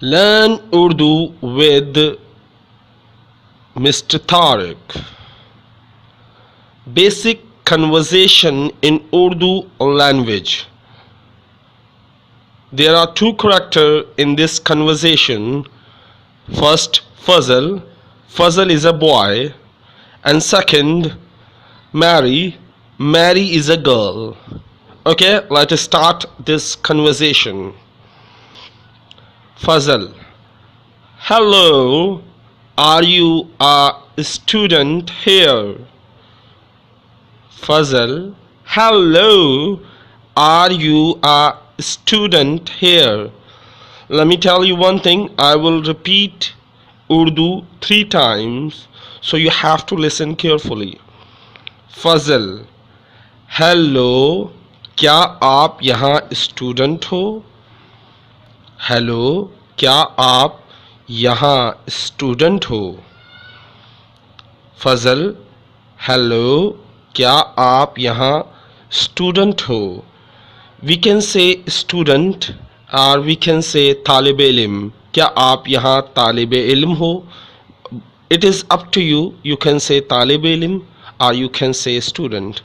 Learn Urdu with Mr. Tariq. Basic conversation in Urdu language. There are two characters in this conversation. First, Fazal. Fazal is a boy. And second, Mary. Mary is a girl. Okay, let us start this conversation. Fazal. Hello, are you a student here? Fazal. Hello, are you a student here? Let me tell you one thing. I will repeat Urdu 3 times, so you have to listen carefully. Fazal. Hello, क्या आप यहाँ student हो? Hello, क्या आप यहाँ student हो? फजल. Hello, क्या आप यहाँ स्टूडेंट हो? वी कैन से स्टूडेंट और वी कैन से तालिब इल्म. क्या आप यहाँ तालिब इल्म हो? It is up to you. You can say तालिब इल्म or you can say student.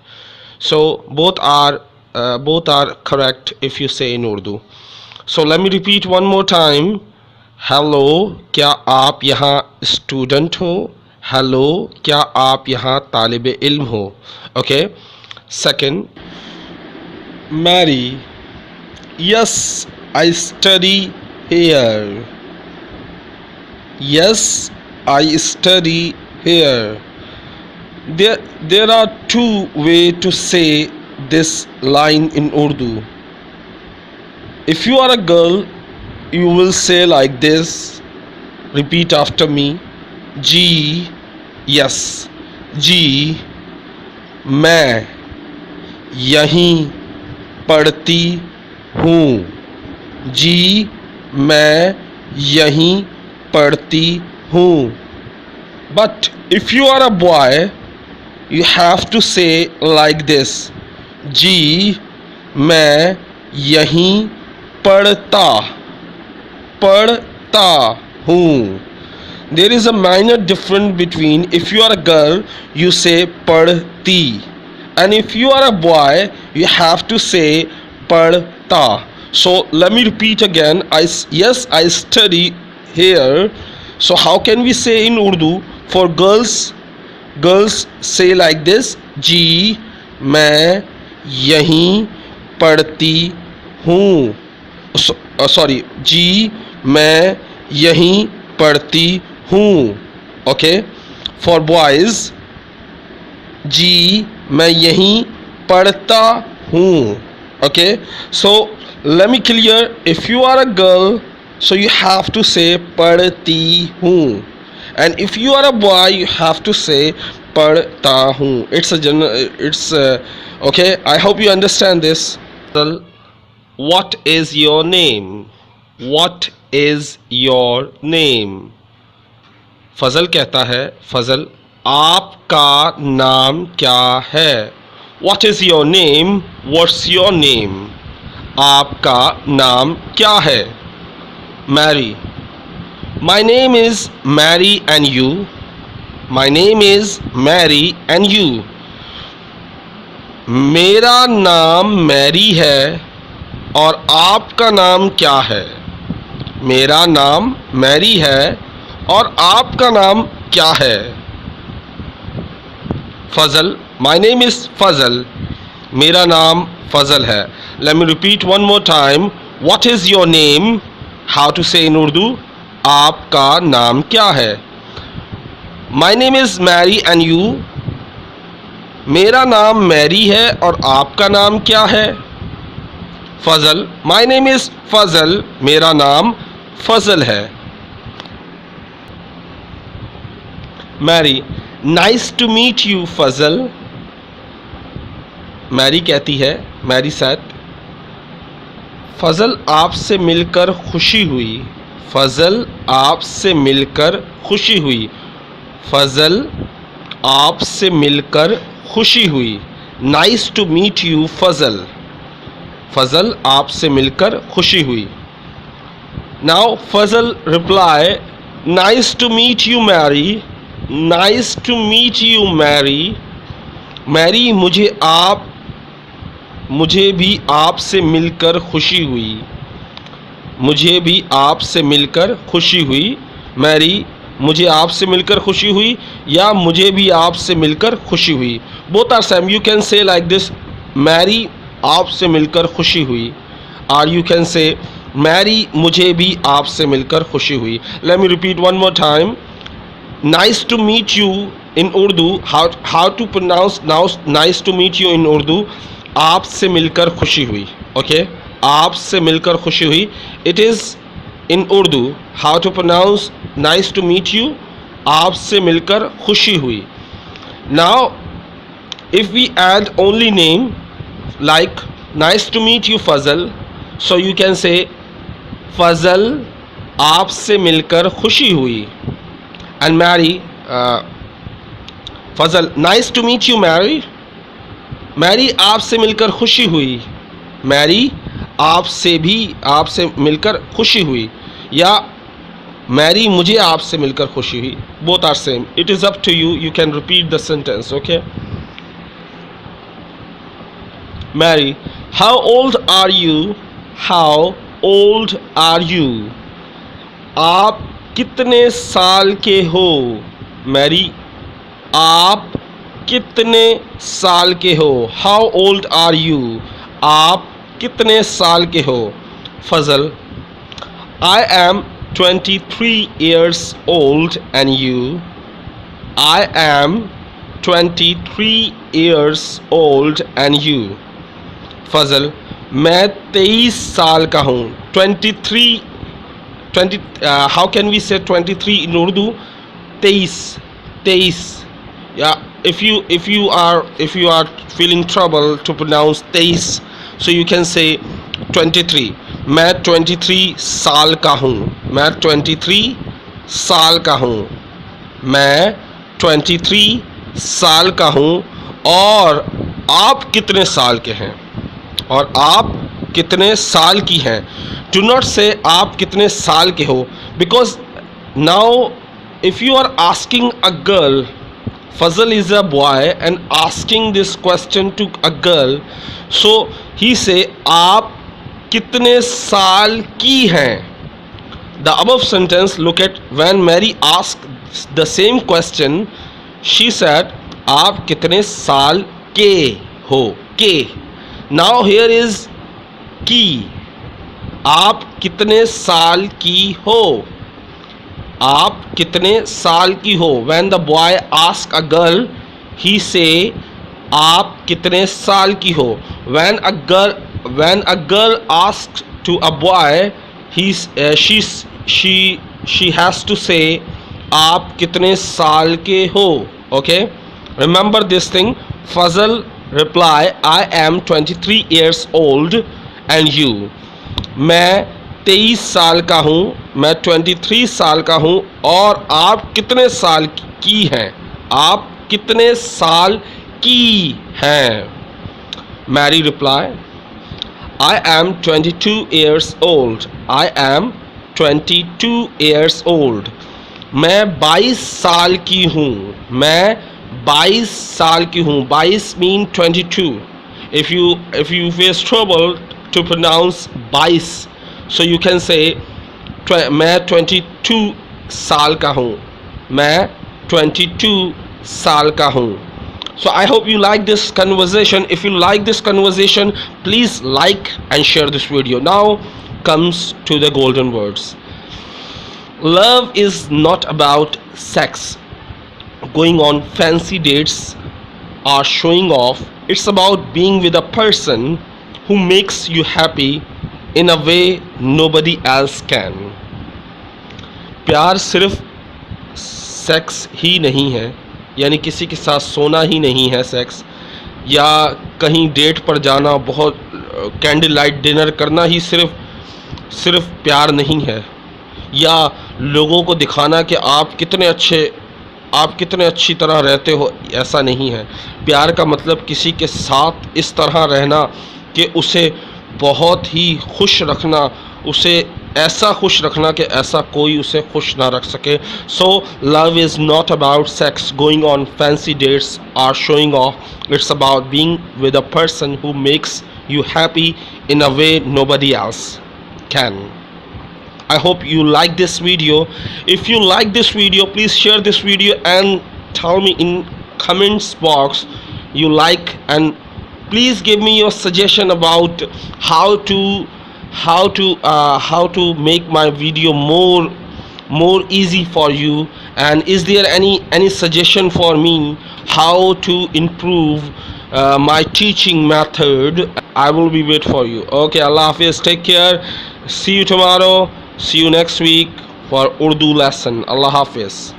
So both are correct if you say in Urdu. So let me repeat one more time. Hello, क्या आप यहाँ student हो? Hello, क्या आप यहाँ तालिब इल्म हो? Okay. Second, Mary. Yes, I study here. Yes, I study here. There are two ways to say this line in Urdu. If you are a girl, you will say like this. Repeat after me. Ji. Yes. जी. मैं यहीं पढ़ती हूँ. जी. मैं यहीं पढ़ती हूँ. But if you are a boy, you have to say like this. जी. मैं यहीं पढ़ता हूँ. There is a minor difference between if you are a girl, you say पढ़ती, and if you are a boy, you have to say पढ़ता. So let me repeat again. Yes, I study here. So how can we say in Urdu for girls? Girls say like this. जी. मैं यहीं पढ़ती हूँ. Sorry. जी. मैं यहीं पढ़ती हूँ. Okay. For boys, जी. मैं यहीं पढ़ता हूँ. Okay. So let me clear. If you are a girl, so you have to say पढ़ती हूँ, and if you are a boy, you have to say पढ़ता हूँ. It's okay. I hope you understand this. What is your name? What is your name? फजल कहता है. फजल. आपका नाम क्या है? What is your name? What's your name? आपका नाम क्या है? Mary. My name is Mary, and you? My name is Mary, and you? मेरा नाम मैरी है और आपका नाम क्या है? मेरा नाम मैरी है और आपका नाम क्या है? फजल. My name is Fazal. मेरा नाम फजल है. Let me repeat one more time. What is your name? How to say in Urdu? आपका नाम क्या है? My name is Mary, and you? मेरा नाम मैरी है और आपका नाम क्या है? फजल. My name is Fazal. मेरा नाम फजल है. Mary. Nice to meet you, Fazal. Mary कहती है. Mary said. फजल आपसे मिलकर खुशी हुई. फजल आपसे मिलकर खुशी हुई. फजल आपसे मिलकर खुशी हुई. नाइस टू मीट यू फजल. फजल आपसे मिलकर खुशी हुई. Now Fazal reply, nice to meet you Mary. Nice to meet you Mary. Mary मुझे भी आपसे मिलकर खुशी हुई. मुझे भी आपसे मिलकर खुशी हुई. मैरी मुझे आपसे मिलकर खुशी हुई या मुझे भी आपसे मिलकर खुशी हुई. Both are same. You can say like this, Mary आपसे मिलकर खुशी हुई, और यू कैन से मैरी मुझे भी आपसे मिलकर खुशी हुई. Let me repeat one more time. Nice to meet you in Urdu, how to pronounce nice to meet you in Urdu. आपसे मिलकर खुशी हुई. ओके, आपसे मिलकर खुशी हुई. It is in Urdu. How to pronounce nice to meet you, आपसे मिलकर खुशी हुई. Now if we add only name like nice to meet you Fazal, so you can say Fazal आपसे मिलकर खुशी हुई. And Mary, Fazal nice to meet you Mary. Mary आपसे मिलकर खुशी हुई. मैरी आपसे मिलकर खुशी हुई, या मैरी मुझे आपसे मिलकर खुशी हुई. Both are same. It is up to you. You can repeat the sentence. Okay. Mary, how old are you. How old are you. आप कितने साल के हो. मैरी, आप कितने साल के हो. How old are you. आप कितने साल के हो. Fazal, I am 23 years old and you. I am 23 years old and you. फजल, मैं 23 साल का हूँ. 23 how can we say 23 in Urdu? 23. Yeah, if you are feeling trouble to pronounce 23, so you can say 23. मैं 23 साल का हूँ. मैं 23 साल का हूँ. मैं 23 साल का हूँ. और आप कितने साल के हैं. और आप कितने साल की हैं. डू नॉट से आप कितने साल के हो, because now if you are asking a girl, Fazal is a boy and asking this question to a girl, so he say आप कितने साल की हैं. The above sentence, look at when Mary asked the same question, she said आप कितने साल के हो. के. Now here is की. आप कितने साल की हो. आप कितने साल की हो. When the boy ask a girl, he say आप कितने साल की हो. When a girl asks to a boy, she has to say आप कितने साल के हो. Okay, remember this thing. Fazal reply, I am 23 years old and you. मैं 23 साल का हूँ. मैं 23 साल का हूँ. और आप कितने साल की हैं. आप कितने साल की हैं. Mary reply, I am 22 years old. I am 22 years old. मैं 22 साल की हूँ. मैं 22 साल की हूँ. 22 mean 22. If you face trouble to pronounce 22, so you can say मैं 22 साल का हूँ. मैं 22 साल का हूँ. So I hope you like this conversation. If you like this conversation, please like and share this video. Now comes to the golden words. Love is not about sex, going on fancy dates or showing off. It's about being with a person who makes you happy in a way nobody else can. प्यार सिर्फ sex ही नहीं है, यानी किसी के साथ सोना ही नहीं है सेक्स, या कहीं डेट पर जाना, बहुत कैंडल लाइट डिनर करना ही सिर्फ प्यार नहीं है, या लोगों को दिखाना कि आप कितने अच्छी तरह रहते हो, ऐसा नहीं है. प्यार का मतलब किसी के साथ इस तरह रहना कि उसे बहुत ही खुश रखना, उसे ऐसा खुश रखना कि ऐसा कोई उसे खुश ना रख सके. So love is not about sex, going on fancy dates or showing off. It's about being with a person who makes you happy in a way nobody else can. I hope you like this video. If you like this video, please share this video and tell me in comments box you like, and please give me your suggestion about how to make my video more easy for you, and is there any suggestion for me how to improve my teaching method. I will be wait for you. Okay, Allah Hafiz, take care, see you tomorrow, see you next week for Urdu lesson. Allah Hafiz.